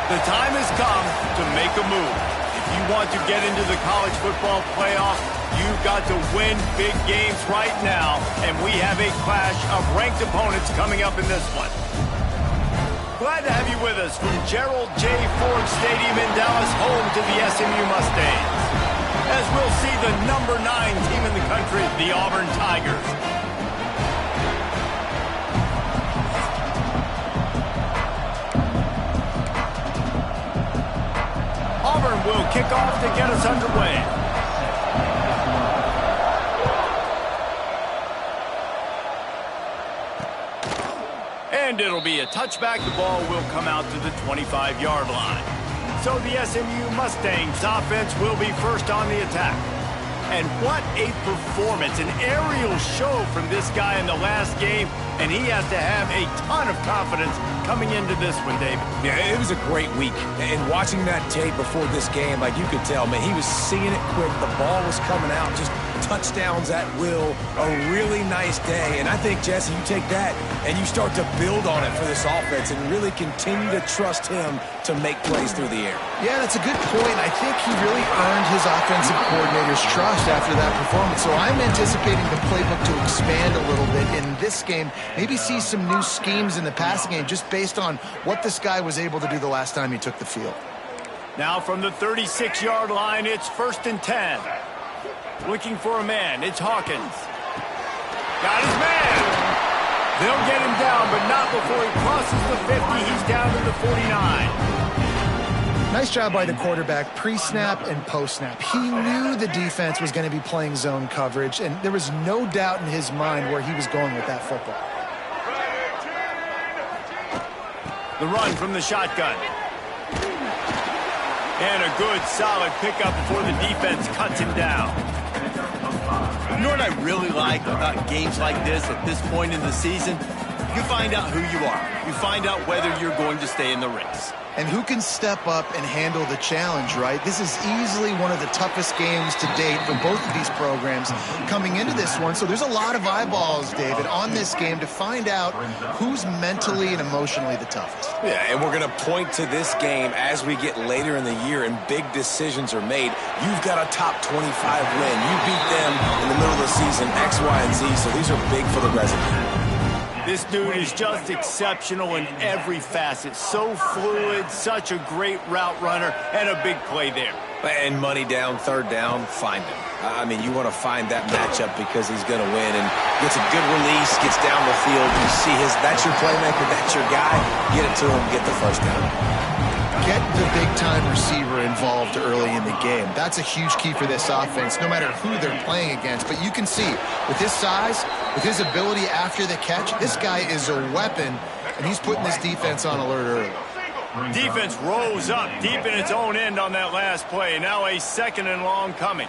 The time has come to make a move. If you want to get into the college football playoff, you've got to win big games right now, and we have a clash of ranked opponents coming up in this one. Glad to have you with us from Gerald J. Ford Stadium in Dallas, home to the SMU Mustangs, as we'll see the number 9 team in the country, the Auburn Tigers. Auburn will kick off to get us underway. And it'll be a touchback. The ball will come out to the 25-yard line. So the SMU Mustangs offense will be first on the attack. And what a performance, an aerial show from this guy in the last game, and he has to have a ton of confidence coming into this one, David. Yeah, it was a great week. And watching that tape before this game, like you could tell, man, he was seeing it quick. The ball was coming out, just touchdowns at will. A really nice day. And I think, Jesse, you take that and you start to build on it for this offense and really continue to trust him to make plays through the air. Yeah, that's a good point. I think he really earned his offensive coordinator's trust after that performance. So I'm anticipating the playbook to expand a little bit in this game. Maybe see some new schemes in the passing game just based on what this guy was able to do the last time he took the field. Now from the 36-yard line, it's 1st and 10. Looking for a man. It's Hawkins. Got his man. They'll get him down, but not before he crosses the 50. He's down to the 49. Nice job by the quarterback, pre-snap and post-snap. He knew the defense was going to be playing zone coverage, and there was no doubt in his mind where he was going with that football. The run from the shotgun. And a good, solid pickup before the defense cuts him down. You know what I really like about games like this at this point in the season? You find out who you are. You find out whether you're going to stay in the race. And who can step up and handle the challenge, right? This is easily one of the toughest games to date for both of these programs coming into this one. So there's a lot of eyeballs, David, on this game to find out who's mentally and emotionally the toughest. Yeah, and we're going to point to this game as we get later in the year and big decisions are made. You've got a top 25 win. You beat them in the middle of the season, X, Y, and Z, so these are big for the resume. This dude is just exceptional in every facet. So fluid, such a great route runner, and a big play there. And money down, 3rd down, find him. I mean, you want to find that matchup because he's going to win and gets a good release, gets down the field. You see that's your playmaker, that's your guy. Get it to him, get the 1st down. Get the big-time receiver involved early in the game. That's a huge key for this offense, no matter who they're playing against. But you can see, with his size, with his ability after the catch, this guy is a weapon, and he's putting this defense on alert early. Defense rose up deep in its own end on that last play. Now a 2nd and long coming.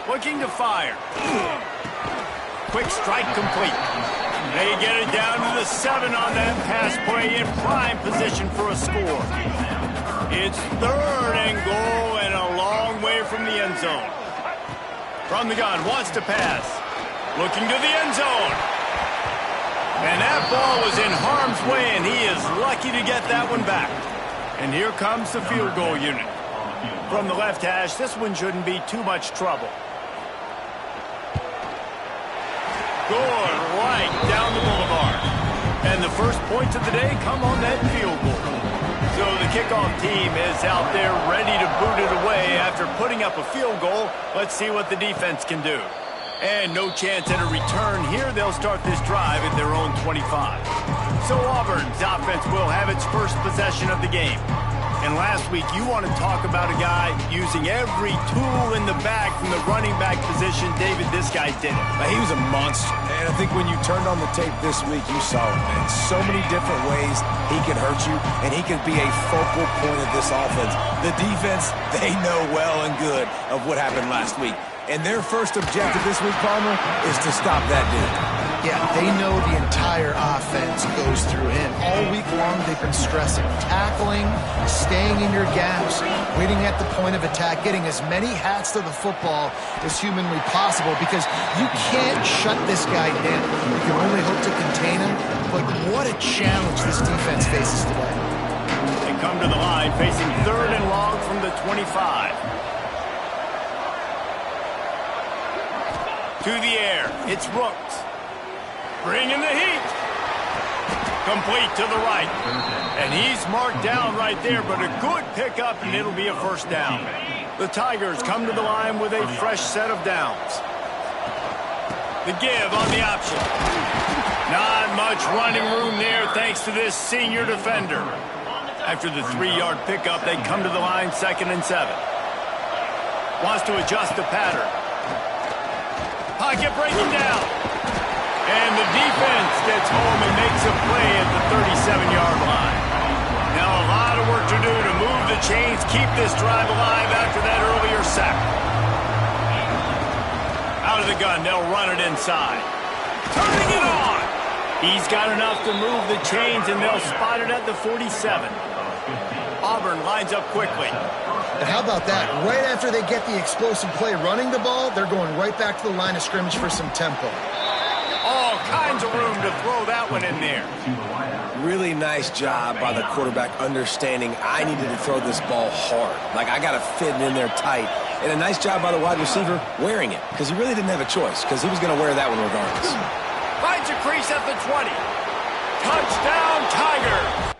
Looking to fire. Quick strike complete. They get it down to the 7 on that pass play in prime position for a score. It's 3rd and goal and a long way from the end zone. From the gun, wants to pass. Looking to the end zone. And that ball was in harm's way, and he is lucky to get that one back. And here comes the field goal unit. From the left hash, this one shouldn't be too much trouble. Going right down the boulevard. And the first points of the day come on that field goal. So the kickoff team is out there ready to boot it away after putting up a field goal. Let's see what the defense can do. And no chance at a return here. They'll start this drive at their own 25. So Auburn's offense will have its first possession of the game. And last week, you want to talk about a guy using every tool in the bag from the running back position. David, this guy did it. He was a monster. And I think when you turned on the tape this week, you saw it, man. So many different ways he can hurt you, and he can be a focal point of this offense. The defense, they know well and good of what happened last week. And their first objective this week, Palmer, is to stop that dude. Yeah, they know the entire offense goes through him. All week long, they've been stressing tackling, staying in your gaps, waiting at the point of attack, getting as many hats to the football as humanly possible because you can't shut this guy down. You can only hope to contain him, but what a challenge this defense faces today. It comes come to the line, facing 3rd and long from the 25. To the air, it's Rooks. Bringing the heat. Complete to the right. And he's marked down right there, but a good pickup, and it'll be a first down. The Tigers come to the line with a fresh set of downs. The give on the option. Not much running room there thanks to this senior defender. After the 3-yard pickup, they come to the line 2nd and 7. Wants to adjust the pattern. Pocket breaking down. And the defense gets home and makes a play at the 37-yard line. Now a lot of work to do to move the chains, keep this drive alive after that earlier sack. Out of the gun, they'll run it inside. Turning it on. He's got enough to move the chains, and they'll spot it at the 47. Auburn lines up quickly. And how about that? Right after they get the explosive play running the ball, they're going right back to the line of scrimmage for some tempo. All kinds of room to throw that one in there. Really nice job by the quarterback understanding I needed to throw this ball hard. Like, I got to fit it in there tight. And a nice job by the wide receiver wearing it, because he really didn't have a choice, because he was going to wear that one regardless. Finds a crease at the 20. Touchdown, Tiger.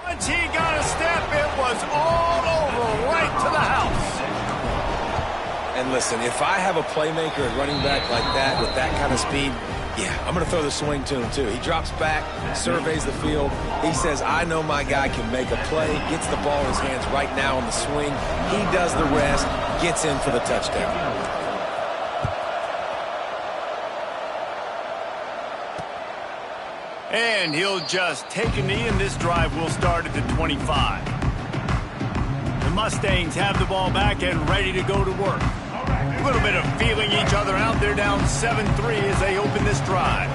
Once he got a step, it was all over, right to the house. And listen, if I have a playmaker at running back like that with that kind of speed, yeah, I'm going to throw the swing to him too. He drops back, surveys the field. He says, I know my guy can make a play, gets the ball in his hands right now on the swing. He does the rest, gets in for the touchdown. And he'll just take a knee, and this drive will start at the 25. The Mustangs have the ball back and ready to go to work. A little bit of feeling each other out. They're down 7-3 as they open this drive.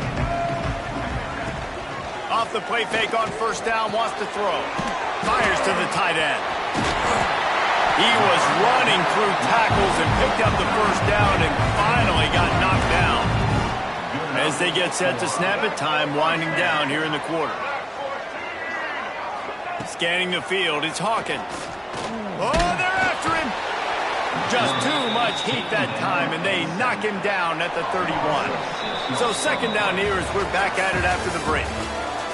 Off the play fake on first down, wants to throw. Fires to the tight end. He was running through tackles and picked up the first down and finally got knocked down. As they get set to snap it, time winding down here in the quarter. Scanning the field, it's Hawkins. Oh, they're after him. Just too much heat that time, and they knock him down at the 31. So second down here as we're back at it after the break.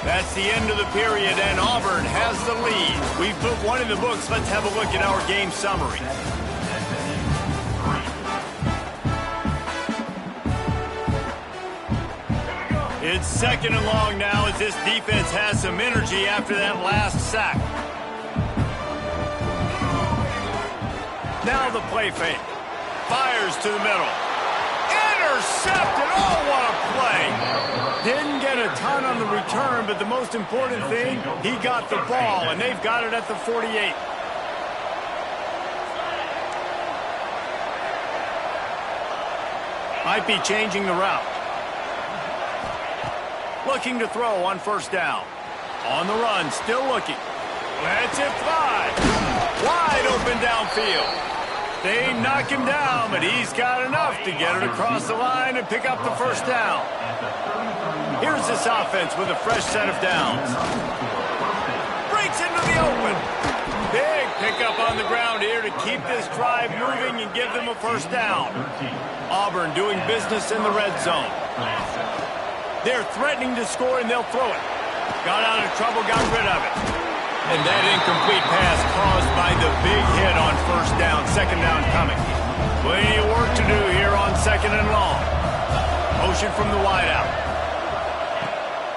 That's the end of the period, and Auburn has the lead. We've put one in the books. Let's have a look at our game summary. It's second and long now as this defense has some energy after that last sack. Now the play fake. Fires to the middle. Intercepted. Oh, what a play. Didn't get a ton on the return, but the most important thing, he got the ball, and they've got it at the 48. Might be changing the route. Looking to throw on first down. On the run, still looking. Lets it fly. Wide open downfield. They knock him down, but he's got enough to get it across the line and pick up the first down. Here's this offense with a fresh set of downs. Breaks into the open. Big pickup on the ground here to keep this drive moving and give them a first down. Auburn doing business in the red zone. They're threatening to score, and they'll throw it. Got out of trouble, got rid of it. And that incomplete pass caused by the big hit on first down. Second down coming. Plenty of work to do here on second and long. Motion from the wideout.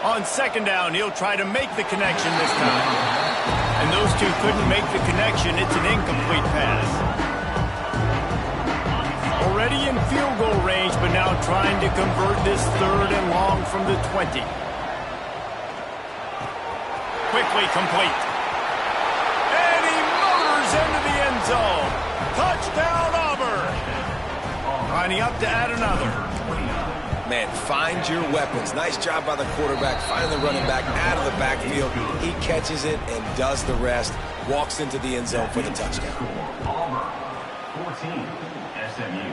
On second down, he'll try to make the connection this time. And those two couldn't make the connection. It's an incomplete pass. Already in field goal range, but now trying to convert this 3rd and long from the 20. Quickly complete. And he motors into the end zone. Touchdown, Auburn. Lining up to add another. Man, find your weapons. Nice job by the quarterback, finding the running back out of the backfield. He catches it and does the rest. Walks into the end zone for the touchdown. Auburn 14, SMU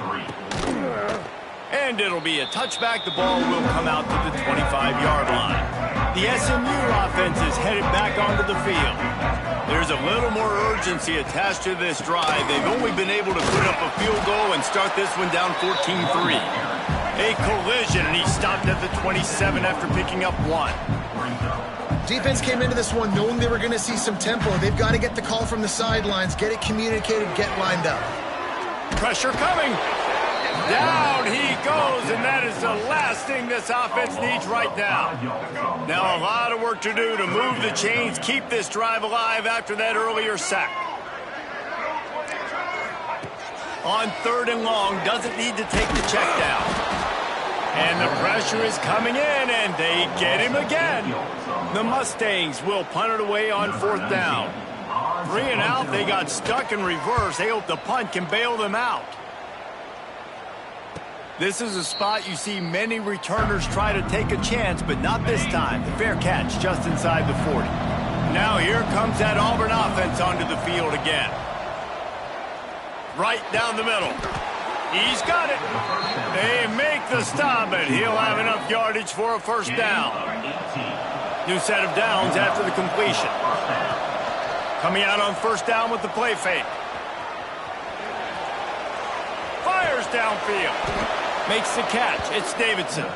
3. And it'll be a touchback. The ball will come out to the 25-yard line. The SMU offense is headed back onto the field. There's a little more urgency attached to this drive. They've only been able to put up a field goal and start this one down 14-3. A collision, and he stopped at the 27 after picking up 1. Defense came into this one knowing they were going to see some tempo. They've got to get the call from the sidelines, get it communicated, get lined up. Pressure coming. Down he goes, and that is the last thing this offense needs right now. Now a lot of work to do to move the chains, keep this drive alive after that earlier sack. On 3rd and long, doesn't need to take the check down. And the pressure is coming in, and they get him again. The Mustangs will punt it away on 4th down. 3 and out, they got stuck in reverse. They hope the punt can bail them out. This is a spot you see many returners try to take a chance, but not this time. The fair catch just inside the 40. Now here comes that Auburn offense onto the field again. Right down the middle. He's got it. They make the stop, and he'll have enough yardage for a 1st down. New set of downs after the completion. Coming out on 1st down with the play fake. Fires downfield. Makes the catch. It's Davidson.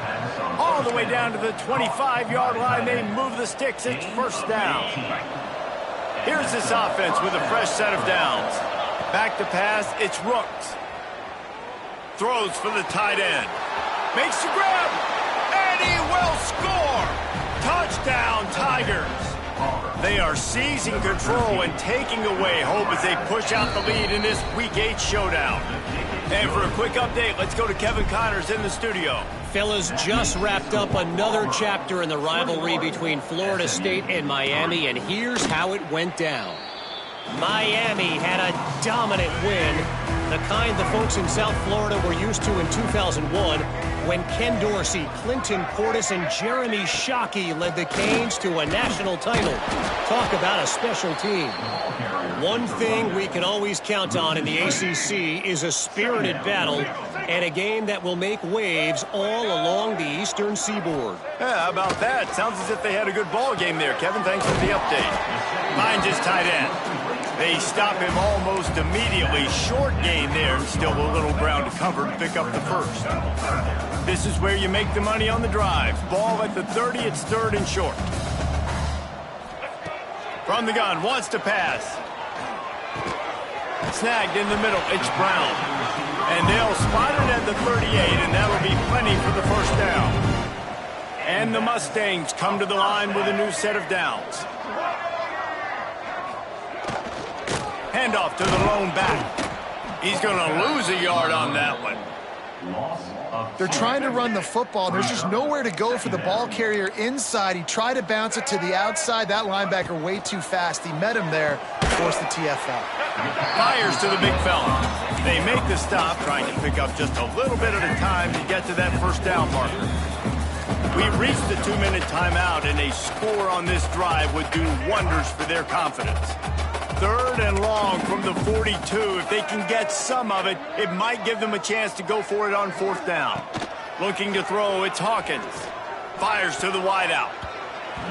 All the way down to the 25-yard line. They move the sticks. It's 1st down. Here's this offense with a fresh set of downs. Back to pass. It's Rooks. Throws for the tight end. Makes the grab. And he will score. Touchdown, Tigers. They are seizing control and taking away hope as they push out the lead in this Week 8 showdown. And for a quick update, let's go to Kevin Connors in the studio. Fellas, just wrapped up another chapter in the rivalry between Florida State and Miami, and here's how it went down. Miami had a dominant win, the kind the folks in South Florida were used to in 2001 when Ken Dorsey, Clinton Portis, and Jeremy Shockey led the Canes to a national title. Talk about a special team. One thing we can always count on in the ACC is a spirited battle and a game that will make waves all along the eastern seaboard. Yeah, how about that? Sounds as if they had a good ball game there, Kevin. Thanks for the update. Finds his tight end. They stop him almost immediately. Short gain there, and still a little ground to cover to pick up the 1st. This is where you make the money on the drive. Ball at the 30, it's 3rd and short. From the gun, wants to pass. Snagged in the middle, it's Brown. And they'll spot it at the 38, and that'll be plenty for the 1st down. And the Mustangs come to the line with a new set of downs. Handoff to the lone back. He's going to lose a yard on that one. They're trying to run the football. There's just nowhere to go for the ball carrier inside. He tried to bounce it to the outside. That linebacker way too fast. He met him there, forced the TFL. Fires to the big fella. They make the stop, trying to pick up just a little bit at a time to get to that 1st down marker. We've reached the 2-minute timeout, and a score on this drive would do wonders for their confidence. 3rd and long from the 42. If they can get some of it, it might give them a chance to go for it on 4th down. Looking to throw, it's Hawkins. Fires to the wideout.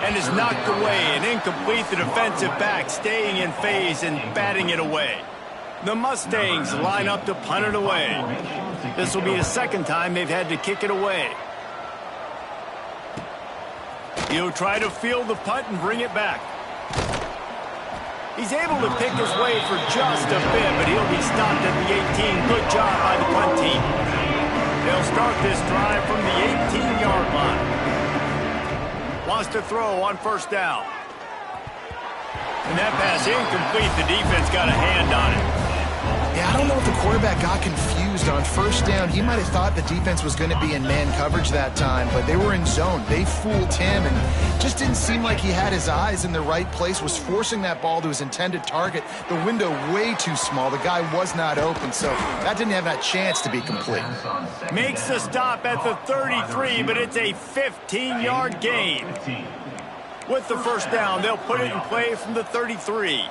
And is knocked away and incomplete. The defensive back staying in phase and batting it away. The Mustangs line up to punt it away. This will be the 2nd time they've had to kick it away. He'll try to field the punt and bring it back. He's able to pick his way for just a bit, but he'll be stopped at the 18. Good job by the punt team. They'll start this drive from the 18-yard line. Wants to throw on 1st down. And that pass incomplete. The defense got a hand on it. Yeah, I don't know if the quarterback got confused on first down. He might have thought the defense was going to be in man coverage that time, but they were in zone. They fooled him and just didn't seem like he had his eyes in the right place, was forcing that ball to his intended target. The window way too small. The guy was not open, so that didn't have that chance to be complete. Makes the stop at the 33, but it's a 15-yard gain. With the first down, they'll put it in play from the 33.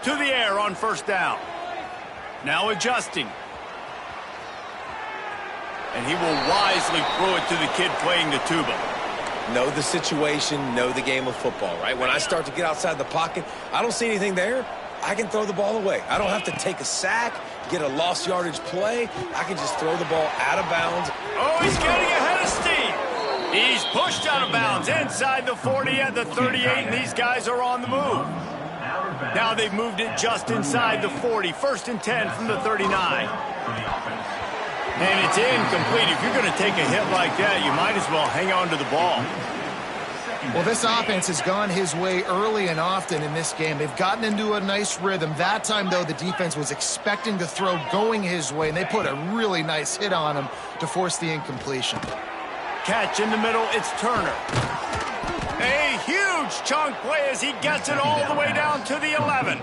To the air on first down. Now adjusting. And he will wisely throw it to the kid playing the tuba. Know the situation, know the game of football, right? When I start to get outside the pocket, I don't see anything there, I can throw the ball away. I don't have to take a sack, get a lost yardage play. I can just throw the ball out of bounds. Oh, he's getting ahead of steam. He's pushed out of bounds inside the 40 at the 38, and these guys are on the move. Now they've moved it just inside the 40. First and 10 from the 39. And it's incomplete. If you're going to take a hit like that, you might as well hang on to the ball. Well, this offense has gone his way early and often in this game. They've gotten into a nice rhythm. That time, though, the defense was expecting to throw going his way, and they put a really nice hit on him to force the incompletion. Catch in the middle, it's Turner. A huge chunk play as he gets it all the way down to the 11.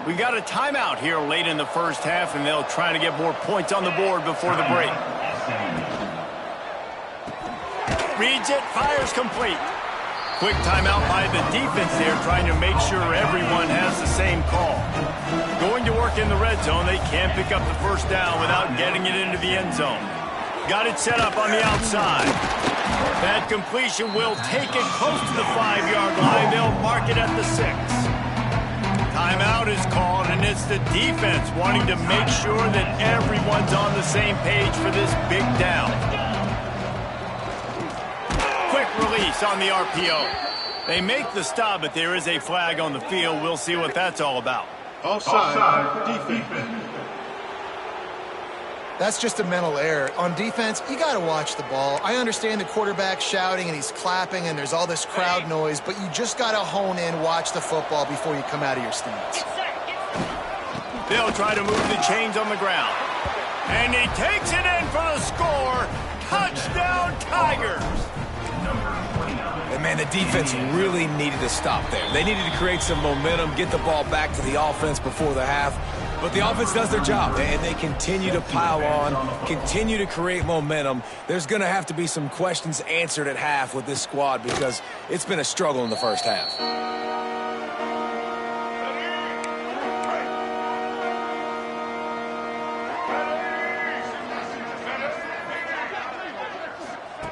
We got a timeout here late in the first half, and they'll try to get more points on the board before the break. Reads it, fires complete. Quick timeout by the defense there, trying to make sure everyone has the same call. Going to work in the red zone, they can't pick up the first down without getting it into the end zone. Got it set up on the outside. That completion will take it close to the 5-yard line. They'll mark it at the 6. Timeout is called, and it's the defense wanting to make sure that everyone's on the same page for this big down. Quick release on the RPO. They make the stop, but there is a flag on the field. We'll see what that's all about. Offside, defense. That's just a mental error. On defense, you got to watch the ball. I understand the quarterback shouting and he's clapping and there's all this crowd noise, but you just got to hone in, watch the football before you come out of your stance. They'll try to move the chains on the ground. And he takes it in for the score. Touchdown, Tigers. And man, the defense really needed to stop there. They needed to create some momentum, get the ball back to the offense before the half. But the offense does their job, and they continue to pile on, continue to create momentum. There's going to have to be some questions answered at half with this squad because it's been a struggle in the first half.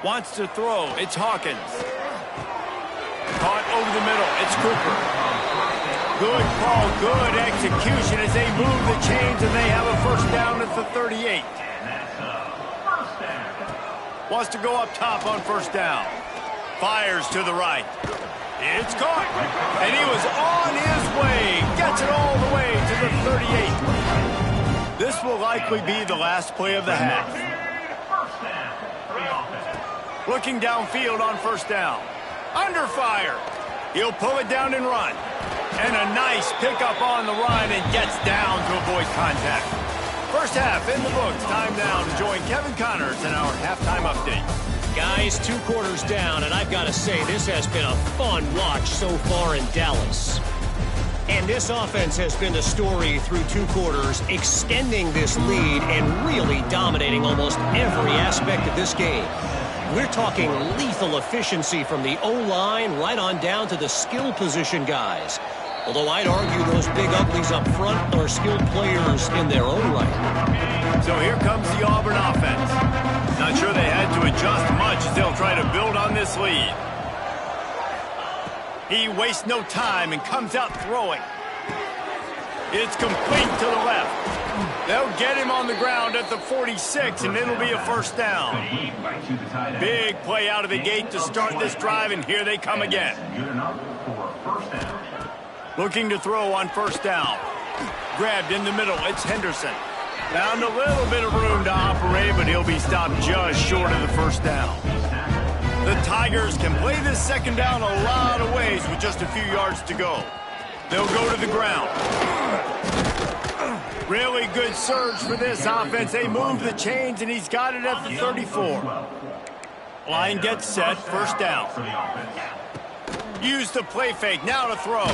Wants to throw. It's Hawkins. Caught over the middle. It's Cooper. Good call, good execution as they move the chains, and they have a first down at the 38. Wants to go up top on first down. Fires to the right. It's caught. And he was on his way. Gets it all the way to the 38. This will likely be the last play of the half. Looking downfield on first down. Under fire. He'll pull it down and run. And a nice pickup on the run and gets down to avoid contact. First half in the books. Time now to join Kevin Connors in our halftime update. Guys, 2 quarters down, and I've got to say, this has been a fun watch so far in Dallas. And this offense has been the story through 2 quarters, extending this lead and really dominating almost every aspect of this game. We're talking lethal efficiency from the O-line right on down to the skill position guys. Although I'd argue those big uglies up front are skilled players in their own right. So here comes the Auburn offense. Not sure they had to adjust much as they'll try to build on this lead. He wastes no time and comes out throwing. It's complete to the left. They'll get him on the ground at the 46, and it'll be a first down. Big play out of the gate to start this drive, and here they come again. Looking to throw on first down. Grabbed in the middle, it's Henderson. Found a little bit of room to operate, but he'll be stopped just short of the first down. The Tigers can play this second down a lot of ways with just a few yards to go. They'll go to the ground. Really good surge for this offense. They move the chains, and he's got it at the 34. Line gets set, first down. Use the play fake, now to throw.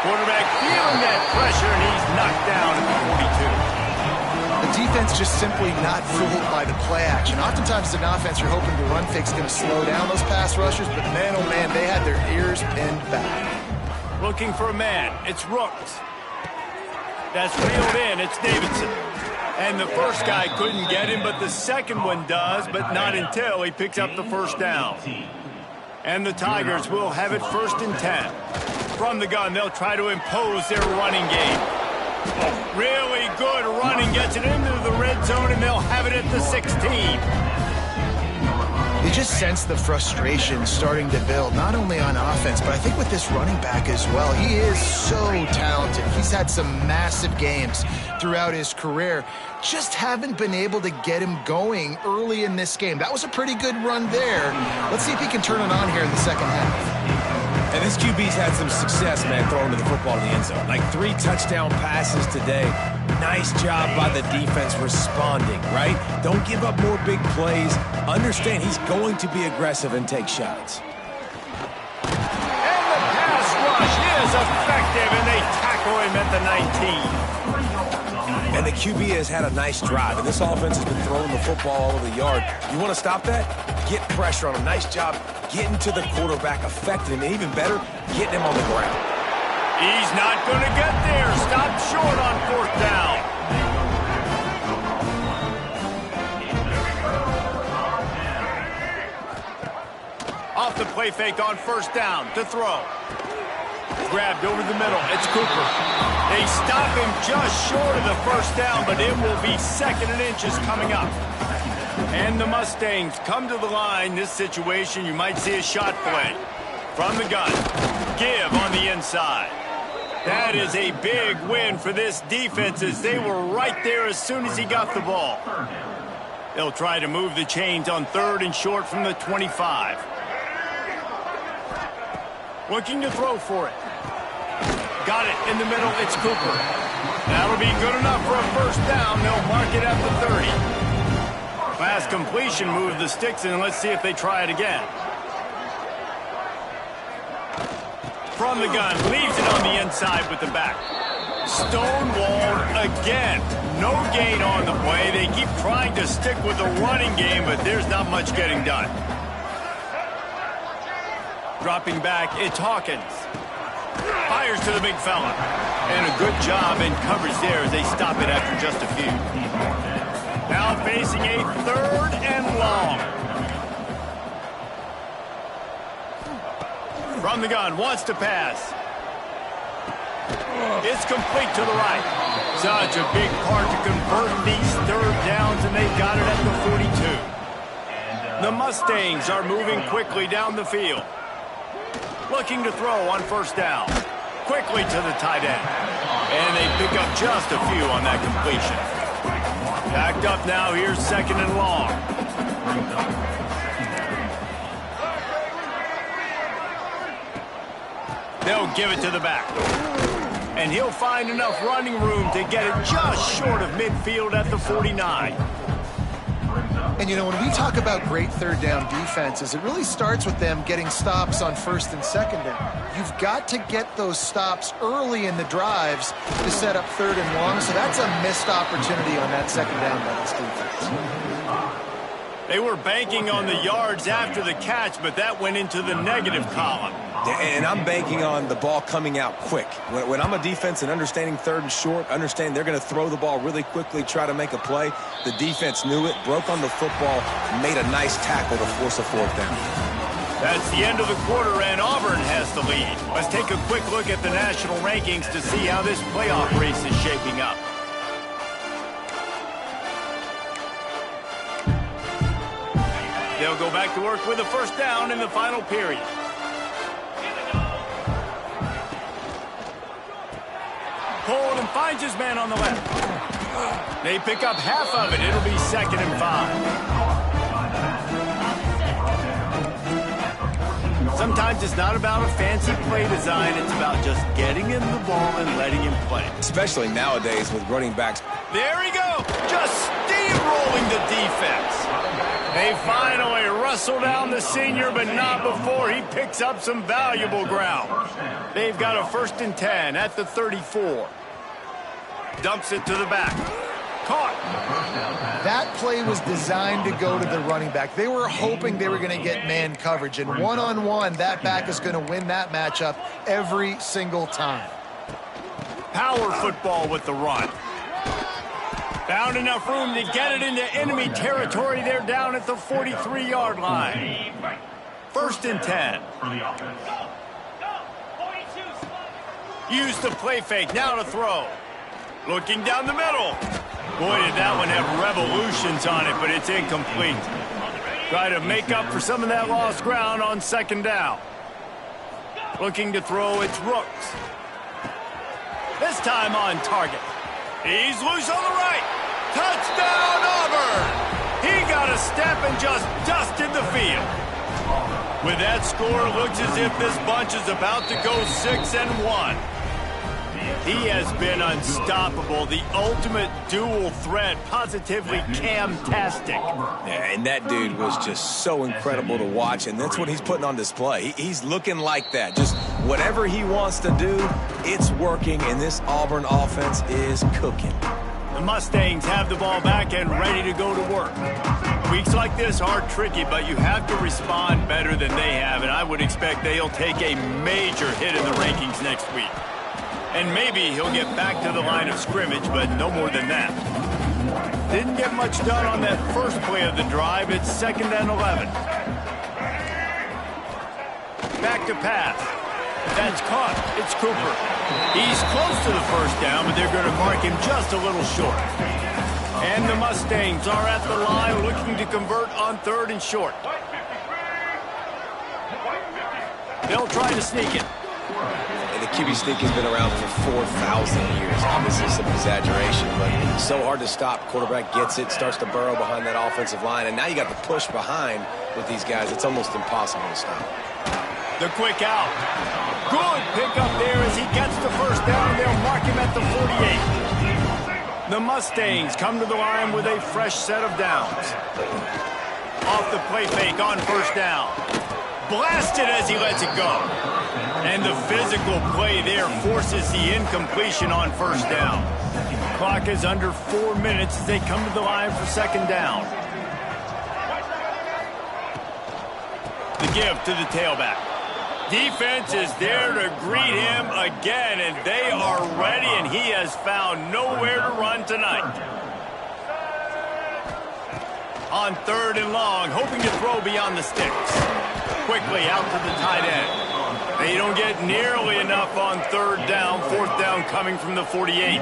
Quarterback feeling that pressure, and he's knocked down at the 42. The defense just simply not fooled by the play action. Oftentimes, as an offense, you're hoping the run fake's going to slow down those pass rushers, but man, oh man, they had their ears pinned back. Looking for a man. It's Rooks. That's reeled in. It's Davidson. And the first guy couldn't get him, but the second one does, but not until he picks up the first down. And the Tigers will have it 1st and 10. From the gun, they'll try to impose their running game. Really good running, gets it into the red zone, and they'll have it at the 16. You just sense the frustration starting to build, not only on offense, but I think with this running back as well. He is so talented. He's had some massive games throughout his career. Just haven't been able to get him going early in this game. That was a pretty good run there. Let's see if he can turn it on here in the second half. And this QB's had some success, man, throwing the football in the end zone. Like 3 touchdown passes today. Nice job by the defense responding, right? Don't give up more big plays. Understand he's going to be aggressive and take shots. And the pass rush is effective, and they tackle him at the 19. And the QB has had a nice drive, and this offense has been throwing the football all over the yard. You want to stop that? Get pressure on him. Nice job getting to the quarterback, affecting him, and even better, getting him on the ground. He's not going to get there. Stopped short on 4th down. Off the play fake on 1st down to throw. Grabbed over the middle. It's Cooper. They stop him just short of the 1st down, but it will be 2nd and inches coming up. And the Mustangs come to the line. This situation, you might see a shot play. From the gun. Give on the inside. That is a big win for this defense, as they were right there as soon as he got the ball. They'll try to move the chains on 3rd and short from the 25. Looking to throw for it. Got it in the middle. It's Cooper. That'll be good enough for a 1st down. They'll mark it at the 30. Pass completion, move the sticks, and let's see if they try it again. From the gun, leaves it on the inside with the back. Stonewalled again. No gain on the play. They keep trying to stick with the running game, but there's not much getting done. Dropping back, it's Hawkins. Fires to the big fella. And a good job in coverage there as they stop it after just a few. Now facing a 3rd and long. From the gun, wants to pass. It's complete to the right. Such a big part to convert these 3rd downs, and they've got it at the 42. The Mustangs are moving quickly down the field. Looking to throw on 1st down. Quickly to the tight end. And they pick up just a few on that completion. Backed up now, here's 2nd and long. They'll give it to the back. And he'll find enough running room to get it just short of midfield at the 49. And, you know, when we talk about great 3rd down defenses, it really starts with them getting stops on 1st and 2nd down. You've got to get those stops early in the drives to set up 3rd and long, so that's a missed opportunity on that 2nd down by this defense. They were banking on the yards after the catch, but that went into the negative column. And I'm banking on the ball coming out quick. When I'm a defense and understanding 3rd and short, understand they're going to throw the ball really quickly, try to make a play. The defense knew it, broke on the football, made a nice tackle to force a 4th down. That's the end of the quarter, and Auburn has the lead. Let's take a quick look at the national rankings to see how this playoff race is shaping up. They'll go back to work with a 1st down in the final period. Pulled and finds his man on the left. They pick up half of it. It'll be 2nd and 5. Sometimes it's not about a fancy play design. It's about just getting him the ball and letting him play. Especially nowadays with running backs. There he goes, just steamrolling the defense. They finally wrestle down the senior, but not before he picks up some valuable ground. They've got a 1st and 10 at the 34. Dumps it to the back. Caught. That play was designed to go to the running back. They were hoping they were going to get man coverage, and one-on-one, that back is going to win that matchup every single time. Power football with the run. Found enough room to get it into enemy territory. They're down at the 43-yard line. 1st and 10. Use the play fake. Now to throw. Looking down the middle. Boy, did that one have revolutions on it, but it's incomplete. Try to make up for some of that lost ground on 2nd down. Looking to throw, it's Rooks. This time on target. He's loose on the right. Touchdown, Auburn! He got a step and just dusted the field. With that score, it looks as if this bunch is about to go 6-1. He has been unstoppable, the ultimate dual threat, positively camtastic. Yeah, and that dude was just so incredible to watch, and that's what he's putting on display. He's looking like that. Just whatever he wants to do, it's working, and this Auburn offense is cooking. The Mustangs have the ball back and ready to go to work. Weeks like this are tricky, but you have to respond better than they have, and I would expect they'll take a major hit in the rankings next week. And maybe he'll get back to the line of scrimmage, but no more than that. Didn't get much done on that first play of the drive. It's 2nd and 11. Back to pass. That's caught. It's Cooper. He's close to the 1st down, but they're going to mark him just a little short. And the Mustangs are at the line looking to convert on 3rd and short. They'll try to sneak it. And the QB sneak has been around for 4,000 years. Obviously some exaggeration, but it's so hard to stop. Quarterback gets it, starts to burrow behind that offensive line, and now you got the push behind with these guys. It's almost impossible to stop. The quick out. Good pickup there as he gets the 1st down. They'll mark him at the 48. The Mustangs come to the line with a fresh set of downs. Off the play fake on 1st down. Blasted as he lets it go. And the physical play there forces the incompletion on 1st down. Clock is under 4 minutes as they come to the line for 2nd down. The give to the tailback. Defense is there to greet him again, and they are ready, and he has found nowhere to run tonight. On 3rd and long, hoping to throw beyond the sticks. Quickly out to the tight end. They don't get nearly enough on 3rd down. 4th down coming from the 48.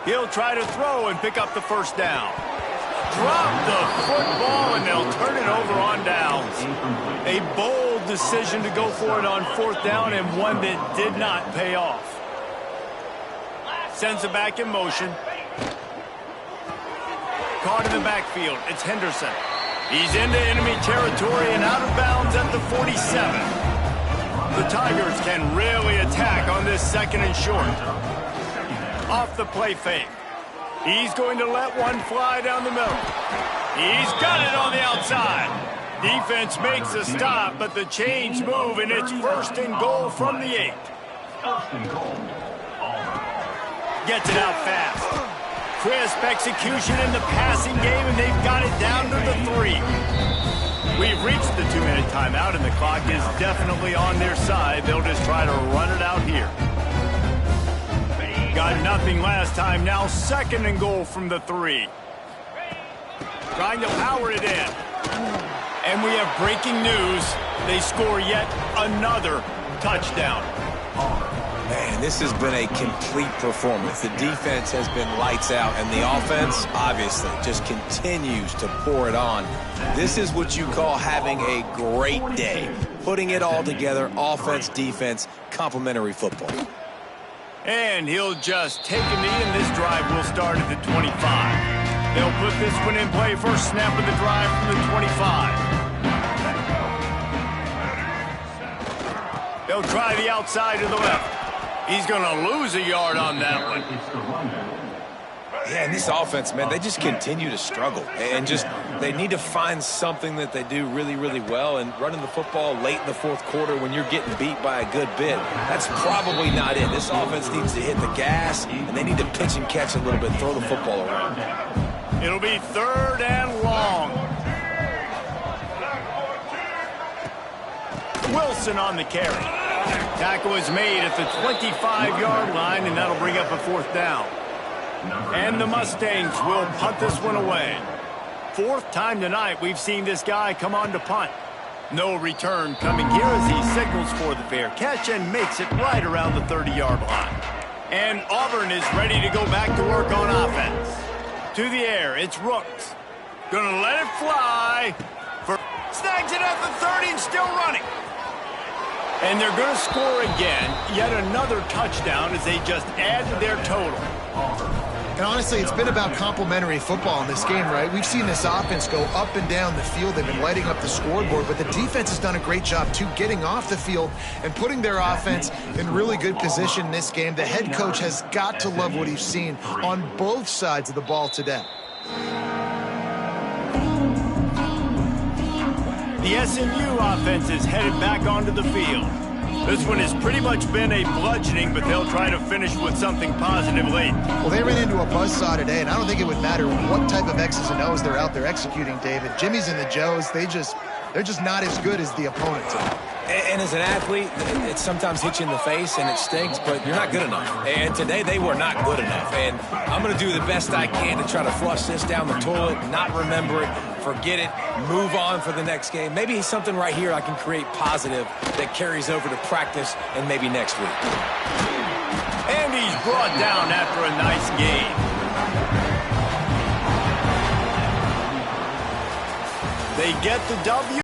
He'll try to throw and pick up the 1st down. Drop the football, and they'll turn it over on downs. A bold decision to go for it on 4th down, and one that did not pay off. Sends it back in motion. Caught in the backfield. It's Henderson. He's into enemy territory and out of bounds at the 47. The Tigers can really attack on this 2nd and short. Off the play fake. He's going to let one fly down the middle. He's got it on the outside. Defense makes a stop, but the chains move, and it's 1st and goal from the 8. Gets it out fast. Crisp execution in the passing game, and they've got it down to the 3. We've reached the 2-minute timeout, and the clock is definitely on their side. They'll just try to run it out here. Got nothing last time. Now 2nd and goal from the 3. Trying to power it in. And we have breaking news. They score yet another touchdown. Man, this has been a complete performance. The defense has been lights out, and the offense, obviously, just continues to pour it on. This is what you call having a great day. Putting it all together, offense, defense, complementary football. And he'll just take a knee, and this drive will start at the 25. They'll put this one in play. First snap of the drive from the 25. They'll try the outside to the left. He's going to lose a yard on that one. It's the runner. Yeah, and this offense, man, they just continue to struggle. And just, they need to find something that they do really, really well. And running the football late in the fourth quarter when you're getting beat by a good bit, that's probably not it. This offense needs to hit the gas, and they need to pitch and catch a little bit, throw the football around. It'll be 3rd and long. Wilson on the carry. Tackle is made at the 25-yard line, and that'll bring up a 4th down. And the Mustangs will punt this one away. 4th time tonight we've seen this guy come on to punt. No return coming here as he signals for the fair catch and makes it right around the 30-yard line. And Auburn is ready to go back to work on offense. To the air, it's Rooks. Gonna let it fly. Snags it at the 30 and still running. And they're going to score again. Yet another touchdown as they just add to their total. And honestly, it's been about complementary football in this game, right? We've seen this offense go up and down the field. They've been lighting up the scoreboard, but the defense has done a great job, too, getting off the field and putting their offense in really good position in this game. The head coach has got to love what he's seen on both sides of the ball today. The SMU offense is headed back onto the field. This one has pretty much been a bludgeoning, but they'll try to finish with something positive late. Well, they ran into a buzzsaw today, and I don't think it would matter what type of X's and O's they're out there executing, David. Jimmy's and the Joes, they're just not as good as the opponent today. And as an athlete, it sometimes hits you in the face and it stinks, but you're not good enough. And today they were not good enough. And I'm going to do the best I can to try to flush this down the toilet, not remember it, forget it, move on for the next game. Maybe something right here I can create positive that carries over to practice and maybe next week. And he's brought down after a nice game. They get the W.